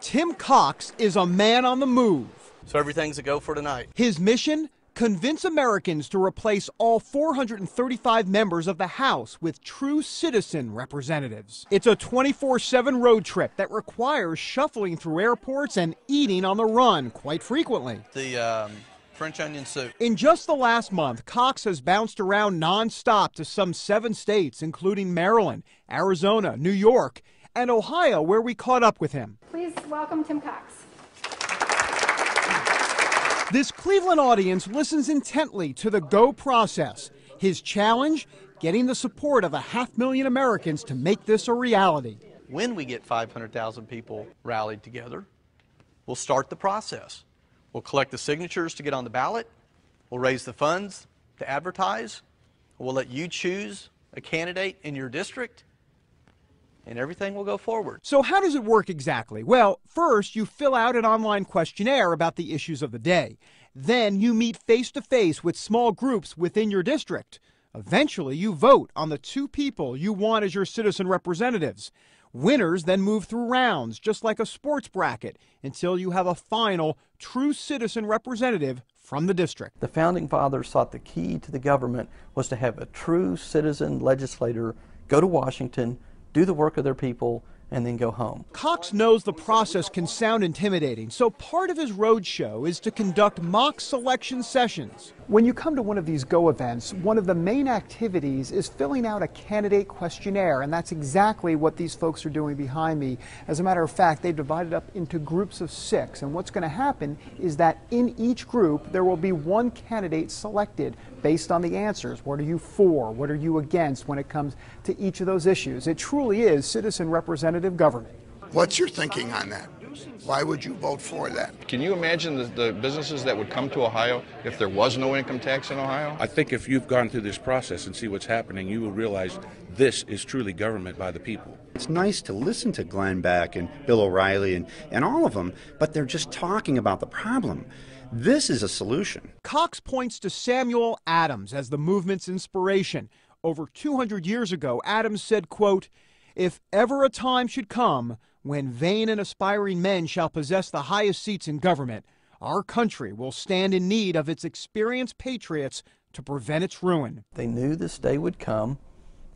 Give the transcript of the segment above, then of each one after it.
Tim Cox is a man on the move. So everything's a go for tonight. His mission? Convince Americans to replace all 435 members of the House with true citizen representatives. It's a 24/7 road trip that requires shuffling through airports and eating on the run quite frequently. The French onion soup. In just the last month, Cox has bounced around nonstop to some 7 states, including Maryland, Arizona, New York, and Ohio, where we caught up with him. Please welcome Tim Cox. This Cleveland audience listens intently to the GO process. His challenge, getting the support of 500,000 Americans to make this a reality. When we get 500,000 people rallied together, we'll start the process. We'll collect the signatures to get on the ballot. We'll raise the funds to advertise. We'll let you choose a candidate in your district, and everything will go forward. So how does it work exactly? Well, first you fill out an online questionnaire about the issues of the day. Then you meet face-to-face with small groups within your district. Eventually you vote on the 2 people you want as your citizen representatives. Winners then move through rounds, just like a sports bracket, until you have a final true citizen representative from the district. The Founding Fathers thought the key to the government was to have a true citizen legislator go to Washington, do the work of their people, and then go home. Cox knows the process can sound intimidating, so part of his roadshow is to conduct mock selection sessions. When you come to one of these GO events, one of the main activities is filling out a candidate questionnaire, and that's exactly what these folks are doing behind me. As a matter of fact, they've divided up into groups of 6, and what's going to happen is that in each group there will be one candidate selected based on the answers. What are you for? What are you against when it comes to each of those issues? It truly is citizen representative government. What's your thinking on that? Why would you vote for that? Can you imagine the businesses that would come to Ohio if there was no income tax in Ohio? I think if you've gone through this process and see what's happening, you will realize this is truly government by the people. It's nice to listen to Glenn Beck and Bill O'Reilly and all of them, but they're just talking about the problem. This is a solution. Cox points to Samuel Adams as the movement's inspiration. Over 200 years ago, Adams said, quote, "If ever a time should come when vain and aspiring men shall possess the highest seats in government, our country will stand in need of its experienced patriots to prevent its ruin." They knew this day would come,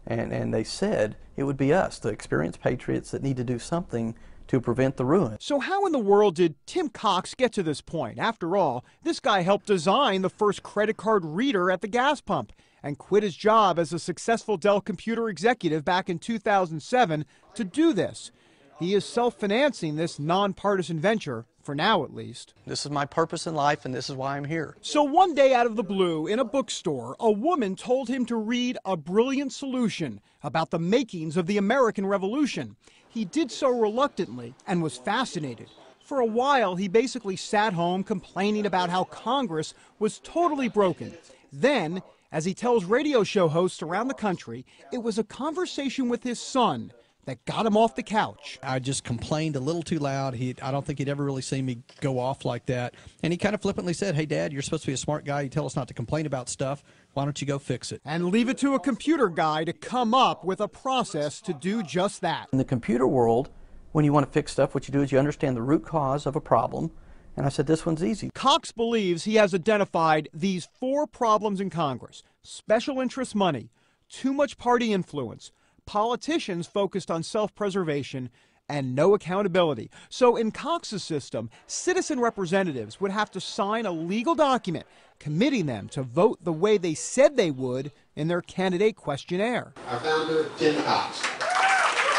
and they said it would be us, the experienced patriots, that need to do something to prevent the ruin. So how in the world did Tim Cox get to this point? After all, this guy helped design the first credit card reader at the gas pump and quit his job as a successful Dell computer executive back in 2007 to do this. He is self-financing this nonpartisan venture, for now at least. This is my purpose in life, and this is why I'm here. So one day out of the blue, in a bookstore, a woman told him to read a brilliant solution about the makings of the American Revolution. He did so reluctantly and was fascinated. For a while, he basically sat home complaining about how Congress was totally broken. Then, as he tells radio show hosts around the country, it was a conversation with his son that got him off the couch. I just complained a little too loud. I don't think he'd ever really seen me go off like that. And he kind of flippantly said, "Hey, Dad, you're supposed to be a smart guy. You tell us not to complain about stuff. Why don't you go fix it?" And leave it to a computer guy to come up with a process to do just that. In the computer world, when you want to fix stuff, what you do is you understand the root cause of a problem. And I said, this one's easy. Cox believes he has identified these 4 problems in Congress: special interest money, too much party influence, politicians focused on self-preservation, and no accountability. So in Cox's system, citizen representatives would have to sign a legal document committing them to vote the way they said they would in their candidate questionnaire. Our founder, Tim Cox.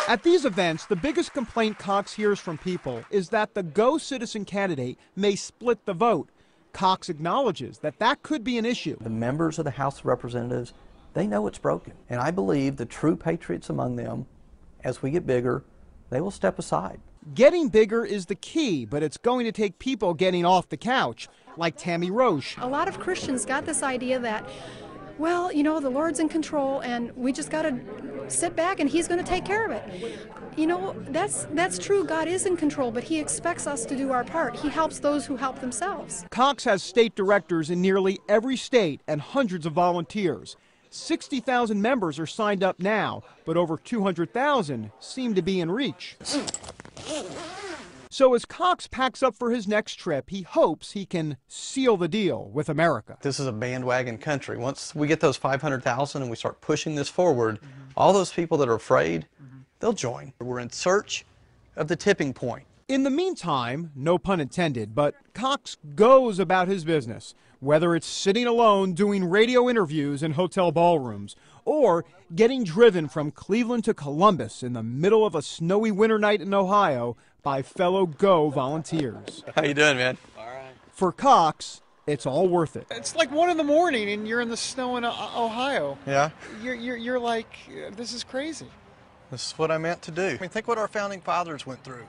At these events, the biggest complaint Cox hears from people is that the GO citizen candidate may split the vote. Cox acknowledges that that could be an issue. The members of the House of Representatives, they know it's broken. And I believe the true patriots among them, as we get bigger, they will step aside. Getting bigger is the key, but it's going to take people getting off the couch, like Tammy Roche. A lot of Christians got this idea that, well, you know, the Lord's in control and we just got to sit back and He's going to take care of it. You know, that's true. God is in control, but He expects us to do our part. He helps those who help themselves. Cox has state directors in nearly every state and hundreds of volunteers. 60,000 members are signed up now, but over 200,000 seem to be in reach. So as Cox packs up for his next trip, he hopes he can seal the deal with America. This is a bandwagon country. Once we get those 500,000 and we start pushing this forward, all those people that are afraid, they'll join. We're in search of the tipping point. In the meantime, no pun intended, but Cox goes about his business, whether it's sitting alone doing radio interviews in hotel ballrooms or getting driven from Cleveland to Columbus in the middle of a snowy winter night in Ohio by fellow Go volunteers. How you doing, man? All right. For Cox, it's all worth it. It's like 1 in the morning and you're in the snow in Ohio. Yeah? You're like, this is crazy. This is what I meant to do. I mean, think what our founding fathers went through,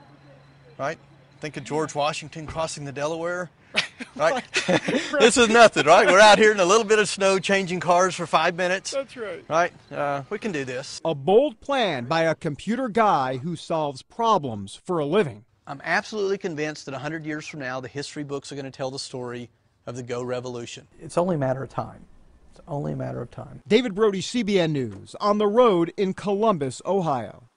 right? Think of George Washington crossing the Delaware, right? This is nothing, right? We're out here in a little bit of snow changing cars for 5 minutes. That's right. Right? We can do this. A bold plan by a computer guy who solves problems for a living. I'm absolutely convinced that 100 years from now, the history books are going to tell the story of the Go Revolution. It's only a matter of time. It's only a matter of time. David Brody, CBN News, on the road in Columbus, Ohio.